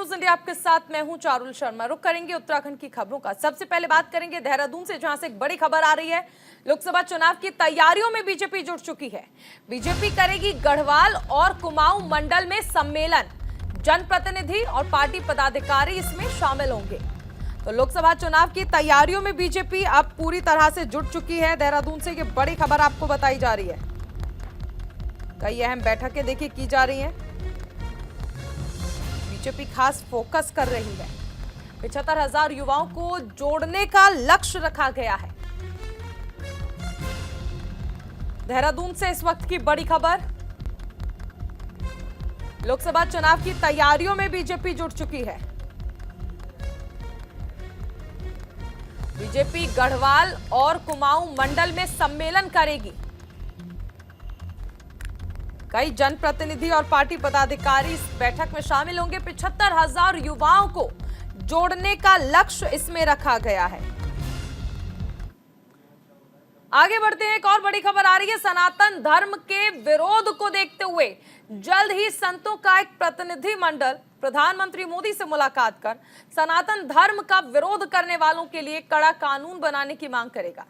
News India आपके साथ मैं हूं चारुल शर्मा। रुक करेंगे उत्तराखंड की खबरों का। सबसे पहले बात करेंगे देहरादून से, जहां से एक बड़ी खबर आ रही है। लोकसभा चुनाव की तैयारियों में बीजेपी जुट चुकी है। बीजेपी करेगी गढ़वाल और कुमाऊं मंडल में सम्मेलन। जनप्रतिनिधि और पार्टी पदाधिकारी इसमें शामिल होंगे। तो लोकसभा चुनाव की तैयारियों में बीजेपी अब पूरी तरह से जुट चुकी है। देहरादून से ये बड़ी खबर आपको बताई जा रही है। कई अहम बैठकें देखिए की जा रही हैं। बीजेपी खास फोकस कर रही है। 75,000 युवाओं को जोड़ने का लक्ष्य रखा गया है। देहरादून से इस वक्त की बड़ी खबर। लोकसभा चुनाव की तैयारियों में बीजेपी जुट चुकी है। बीजेपी गढ़वाल और कुमाऊं मंडल में सम्मेलन करेगी। कई जनप्रतिनिधि और पार्टी पदाधिकारी इस बैठक में शामिल होंगे। 75,000 युवाओं को जोड़ने का लक्ष्य इसमें रखा गया है। आगे बढ़ते हैं। एक और बड़ी खबर आ रही है। सनातन धर्म के विरोध को देखते हुए जल्द ही संतों का एक प्रतिनिधि मंडल प्रधानमंत्री मोदी से मुलाकात कर सनातन धर्म का विरोध करने वालों के लिए कड़ा कानून बनाने की मांग करेगा।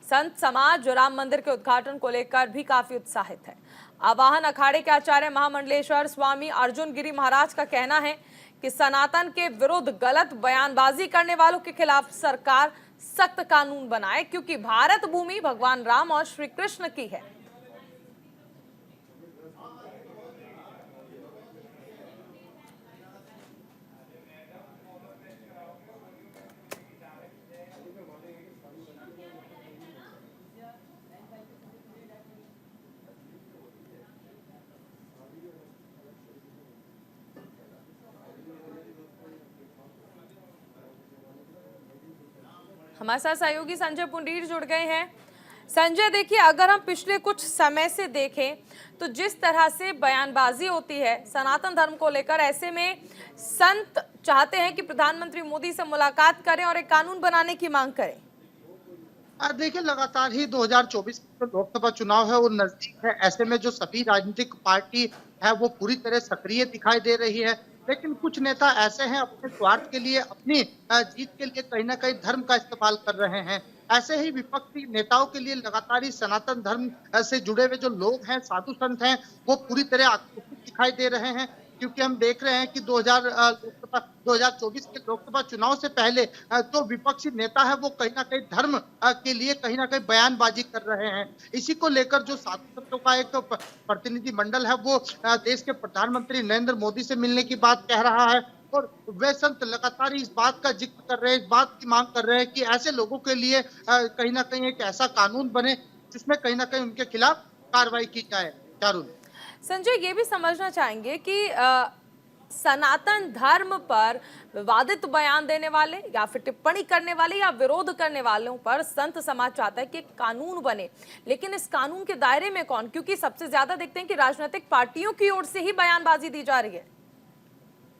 संत समाज राम मंदिर के उद्घाटन को लेकर भी काफी उत्साहित है। आवाहन अखाड़े के आचार्य महामंडलेश्वर स्वामी अर्जुन गिरी महाराज का कहना है कि सनातन के विरुद्ध गलत बयानबाजी करने वालों के खिलाफ सरकार सख्त कानून बनाए, क्योंकि भारत भूमि भगवान राम और श्री कृष्ण की है। हमारे साथ सहयोगी संजय पुंडीर जुड़ गए हैं। संजय, देखिए, अगर हम पिछले कुछ समय से देखें तो जिस तरह से बयानबाजी होती है सनातन धर्म को लेकर, ऐसे में संत चाहते हैं कि प्रधानमंत्री मोदी से मुलाकात करें और एक कानून बनाने की मांग करें। देखिए, लगातार ही 2024 जो लोकसभा चुनाव है वो नजदीक है। ऐसे में जो सभी राजनीतिक पार्टी है वो पूरी तरह सक्रिय दिखाई दे रही है। लेकिन कुछ नेता ऐसे हैं अपने स्वार्थ के लिए, अपनी जीत के लिए कहीं ना कहीं धर्म का इस्तेमाल कर रहे हैं। ऐसे ही विपक्षी नेताओं के लिए लगातार ही सनातन धर्म से जुड़े हुए जो लोग हैं, साधु संत हैं, वो पूरी तरह आक्रोशित दिखाई दे रहे हैं। क्योंकि हम देख रहे हैं कि 2024 के लोकसभा चुनाव से पहले जो विपक्षी नेता है वो कहीं ना कहीं धर्म के लिए कहीं ना कहीं बयानबाजी कर रहे हैं। इसी को लेकर जो साधु संतों का एक प्रतिनिधि मंडल है वो देश के प्रधानमंत्री नरेंद्र मोदी से मिलने की बात कह रहा है। और वे संत लगातार इस बात का जिक्र कर रहे हैं, इस बात की मांग कर रहे हैं कि ऐसे लोगों के लिए कहीं ना कहीं एक ऐसा कानून बने जिसमें कहीं ना कहीं उनके खिलाफ कार्रवाई की जाए। चारुल, संजय, ये भी समझना चाहेंगे कि सनातन धर्म पर विवादित बयान देने वाले या फिर टिप्पणी करने वाले या विरोध करने वालों पर संत समाज चाहता है कि कानून बने, लेकिन इस कानून के दायरे में कौन? क्योंकि सबसे ज्यादा देखते हैं कि राजनीतिक पार्टियों की ओर से ही बयानबाजी दी जा रही है।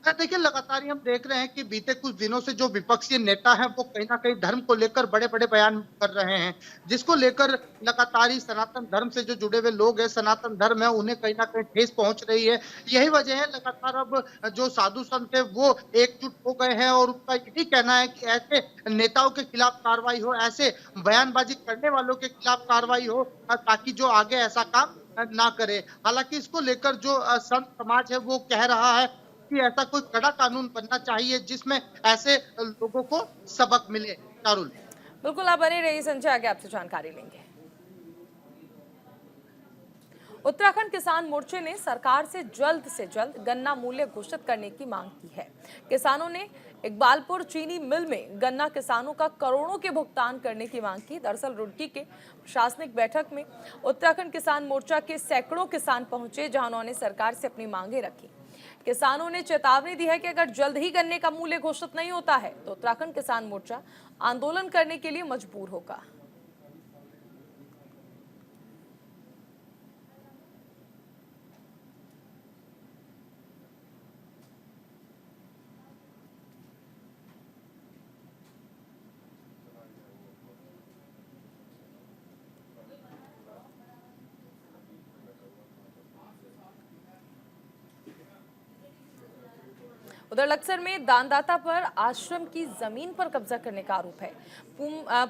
देखिए, लगातार ही हम देख रहे हैं कि बीते कुछ दिनों से जो विपक्षी नेता हैं वो कहीं ना कहीं धर्म को लेकर बड़े बड़े बयान कर रहे हैं, जिसको लेकर लगातार ही सनातन धर्म से जो जुड़े हुए लोग हैं, सनातन धर्म है, उन्हें कहीं ना कहीं ठेस पहुंच रही है। यही वजह है लगातार अब जो साधु संत है वो एकजुट हो गए हैं और उनका यही कहना है कि ऐसे नेताओं के खिलाफ कार्रवाई हो, ऐसे बयानबाजी करने वालों के खिलाफ कार्रवाई हो, ताकि जो आगे ऐसा काम ना करे। हालांकि इसको लेकर जो संत समाज है वो कह रहा है कि ऐसा कोई कड़ा कानून बनना चाहिए जिसमें ऐसे लोगों को सबक मिले। चारुल, बिल्कुल, आप बने रहिए संजय, आगे आपसे जानकारी लेंगे। उत्तराखंड किसान मोर्चे ने सरकार से जल्द गन्ना मूल्य घोषित करने की मांग की है। किसानों ने इकबालपुर चीनी मिल में गन्ना किसानों का करोड़ों के भुगतान करने की मांग की। दरअसल रुड़की के प्रशासनिक बैठक में उत्तराखंड किसान मोर्चा के सैकड़ों किसान पहुंचे, जहां उन्होंने सरकार से अपनी मांगे रखी। किसानों ने चेतावनी दी है कि अगर जल्द ही गन्ने का मूल्य घोषित नहीं होता है तो उत्तराखंड किसान मोर्चा आंदोलन करने के लिए मजबूर होगा। उधर लक्सर में दानदाता पर आश्रम की जमीन पर कब्जा करने का आरोप है।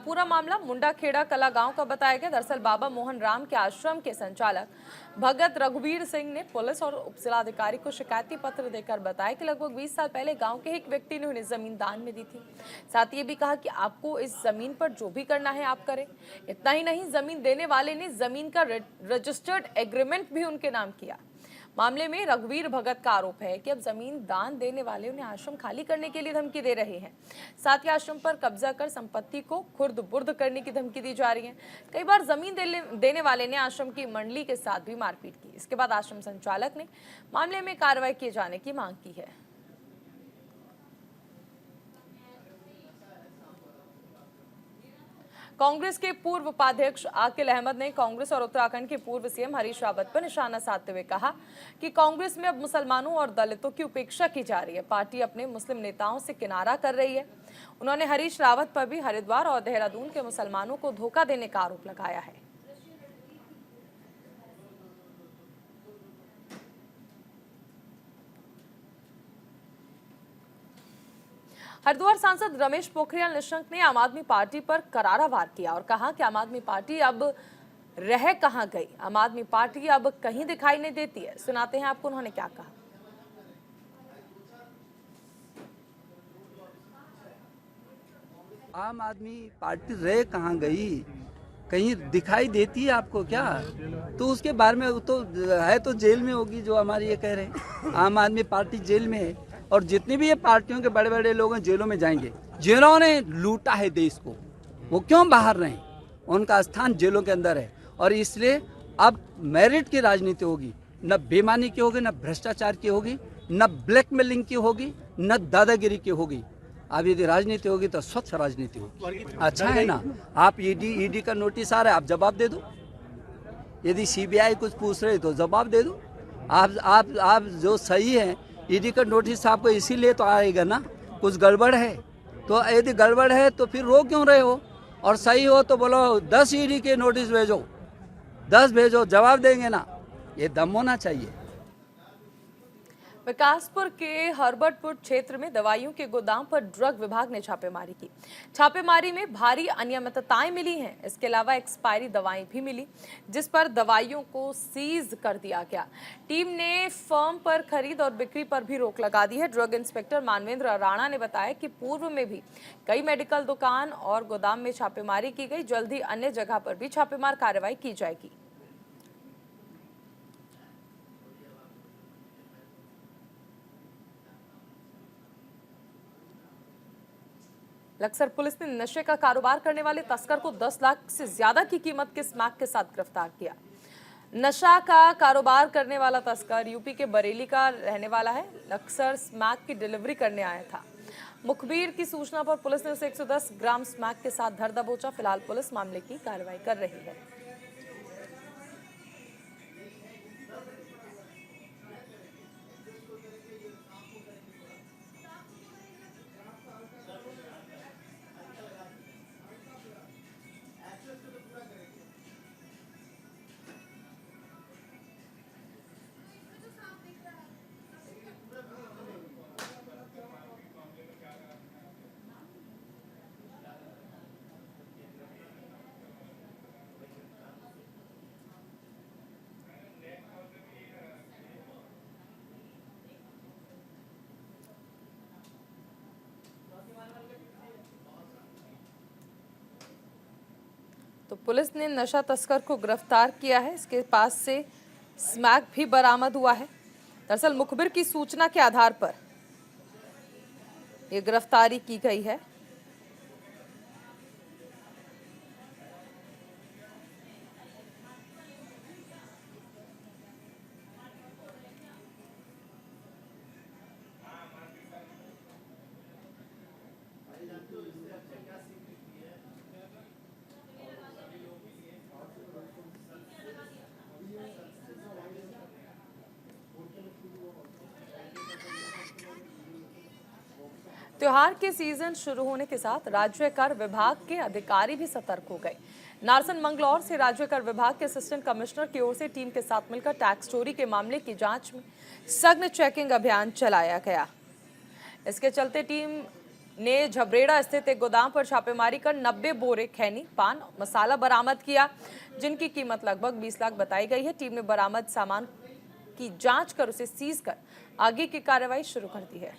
पूरा मामला मुंडाखेड़ा कला गांव का बताया गया। दरअसल बाबा मोहन राम के आश्रम के संचालक भगत रघुवीर सिंह ने पुलिस और उपजिलाधिकारी को शिकायती पत्र देकर बताया कि लगभग 20 साल पहले गांव के एक व्यक्ति ने उन्हें जमीन दान में दी थी। साथ ही ये भी कहा कि आपको इस जमीन पर जो भी करना है आप करें। इतना ही नहीं, जमीन देने वाले ने जमीन का रजिस्टर्ड एग्रीमेंट भी उनके नाम किया। मामले में रघुवीर भगत का आरोप है कि अब जमीन दान देने वाले उन्हें आश्रम खाली करने के लिए धमकी दे रहे हैं। साथ ही आश्रम पर कब्जा कर संपत्ति को खुर्द बुर्द करने की धमकी दी जा रही है। कई बार जमीन देने वाले ने आश्रम की मंडली के साथ भी मारपीट की। इसके बाद आश्रम संचालक ने मामले में कार्रवाई किए जाने की मांग की है। कांग्रेस के पूर्व उपाध्यक्ष आकिल अहमद ने कांग्रेस और उत्तराखंड के पूर्व सीएम हरीश रावत पर निशाना साधते हुए कहा कि कांग्रेस में अब मुसलमानों और दलितों की उपेक्षा की जा रही है। पार्टी अपने मुस्लिम नेताओं से किनारा कर रही है। उन्होंने हरीश रावत पर भी हरिद्वार और देहरादून के मुसलमानों को धोखा देने का आरोप लगाया है। हरिद्वार सांसद रमेश पोखरियाल निशंक ने आम आदमी पार्टी पर करारा वार किया और कहा कि आम आदमी पार्टी अब रह कहां गई। आम आदमी पार्टी अब कहीं दिखाई नहीं देती है। सुनाते हैं आपको उन्होंने क्या कहा। आम आदमी पार्टी रह कहां गई, कहीं दिखाई देती है आपको क्या? तो उसके बारे में तो है, तो जेल में होगी जो हमारी ये कह रहे हैं। आम आदमी पार्टी जेल में है और जितनी भी ये पार्टियों के बड़े बड़े लोग हैं जेलों में जाएंगे। जिन्होंने लूटा है देश को वो क्यों बाहर रहें? उनका स्थान जेलों के अंदर है। और इसलिए अब मेरिट की राजनीति होगी, न बेईमानी की होगी, न भ्रष्टाचार की होगी, न ब्लैकमेलिंग की होगी, न दादागिरी की होगी। अब यदि राजनीति होगी तो स्वच्छ राजनीति होगी। अच्छा है ना, आप ईडी का नोटिस आ रहा है, आप जवाब दे दो। यदि सीबीआई कुछ पूछ रहे तो जवाब दे दो। आप जो सही है, ईडी का नोटिस आपको इसीलिए तो आएगा ना, कुछ गड़बड़ है। तो यदि गड़बड़ है तो फिर रो क्यों रहे हो? और सही हो तो बोलो 10 ईडी के नोटिस भेजो, 10 भेजो, जवाब देंगे ना। ये दम होना चाहिए। विकासपुर के हर्बर्टपुर क्षेत्र में दवाइयों के गोदाम पर ड्रग विभाग ने छापेमारी की। छापेमारी में भारी अनियमितताएं मिली हैं। इसके अलावा एक्सपायरी दवाएं भी मिली, जिस पर दवाइयों को सीज कर दिया गया। टीम ने फर्म पर खरीद और बिक्री पर भी रोक लगा दी है। ड्रग इंस्पेक्टर मानवेंद्र राणा ने बताया कि पूर्व में भी कई मेडिकल दुकान और गोदाम में छापेमारी की गई। जल्द ही अन्य जगह पर भी छापेमार कार्रवाई की जाएगी। लक्सर पुलिस ने नशे का कारोबार करने वाले तस्कर को 10 लाख से ज्यादा की कीमत के स्मैक के साथ गिरफ्तार किया। नशा का कारोबार करने वाला तस्कर यूपी के बरेली का रहने वाला है। लक्सर स्मैक की डिलीवरी करने आया था। मुखबिर की सूचना पर पुलिस ने उसे 110 ग्राम स्मैक के साथ धर दबोचा। फिलहाल पुलिस मामले की कार्रवाई कर रही है। तो पुलिस ने नशा तस्कर को गिरफ्तार किया है। इसके पास से स्मैक भी बरामद हुआ है। दरअसल मुखबिर की सूचना के आधार पर यह गिरफ्तारी की गई है। त्योहार के सीजन शुरू होने के साथ राज्य कर विभाग के अधिकारी भी सतर्क हो गए। नारसन मंगलौर से राज्य कर विभाग के असिस्टेंट कमिश्नर की ओर से टीम के साथ मिलकर टैक्स चोरी के मामले की जांच में सघन चेकिंग अभियान चलाया गया। इसके चलते टीम ने झबरेड़ा स्थित एक गोदाम पर छापेमारी कर 90 बोरे खैनी, पान, मसाला बरामद किया, जिनकी कीमत लगभग 20 लाख बताई गई है। टीम ने बरामद सामान की जांच कर उसे सीज कर आगे की कार्रवाई शुरू कर दी है।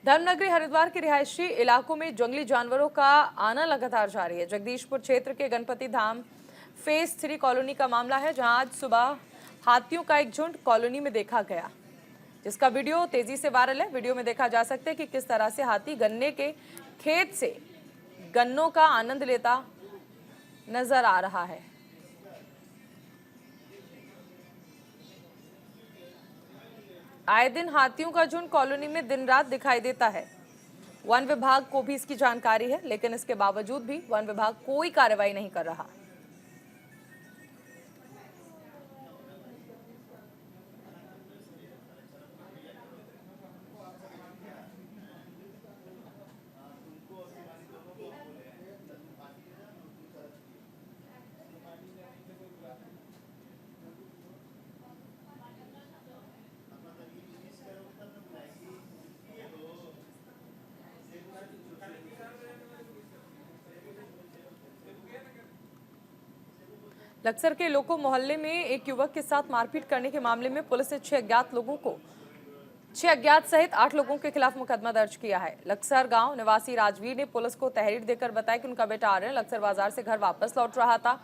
धर्मनगरी हरिद्वार के रिहायशी इलाकों में जंगली जानवरों का आना लगातार जारी है। जगदीशपुर क्षेत्र के गणपति धाम फेज 3 कॉलोनी का मामला है, जहां आज सुबह हाथियों का एक झुंड कॉलोनी में देखा गया, जिसका वीडियो तेजी से वायरल है। वीडियो में देखा जा सकता है कि किस तरह से हाथी गन्ने के खेत से गन्नों का आनंद लेता नजर आ रहा है। आए दिन हाथियों का झुंड कॉलोनी में दिन रात दिखाई देता है। वन विभाग को भी इसकी जानकारी है, लेकिन इसके बावजूद भी वन विभाग कोई कार्रवाई नहीं कर रहा। लक्सर के लोको मोहल्ले में एक युवक के साथ मारपीट करने के मामले में पुलिस ने 6 अज्ञात सहित 8 लोगों के खिलाफ मुकदमा दर्ज किया है। लक्सर गांव निवासी राजवीर ने पुलिस को तहरीर देकर बताया कि उनका बेटा आर्यन लक्सर बाजार से घर वापस लौट रहा था।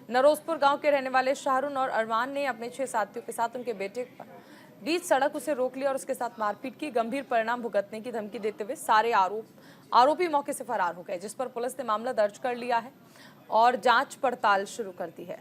नरोजपुर गांव के रहने वाले शाहरुन और अरमान ने अपने 6 साथियों के साथ उनके बेटे पर बीच सड़क उसे रोक लिया और उसके साथ मारपीट की। गंभीर परिणाम भुगतने की धमकी देते हुए सारे आरोपी मौके से फरार हो गए, जिस पर पुलिस ने मामला दर्ज कर लिया है और जांच पड़ताल शुरू कर दी है।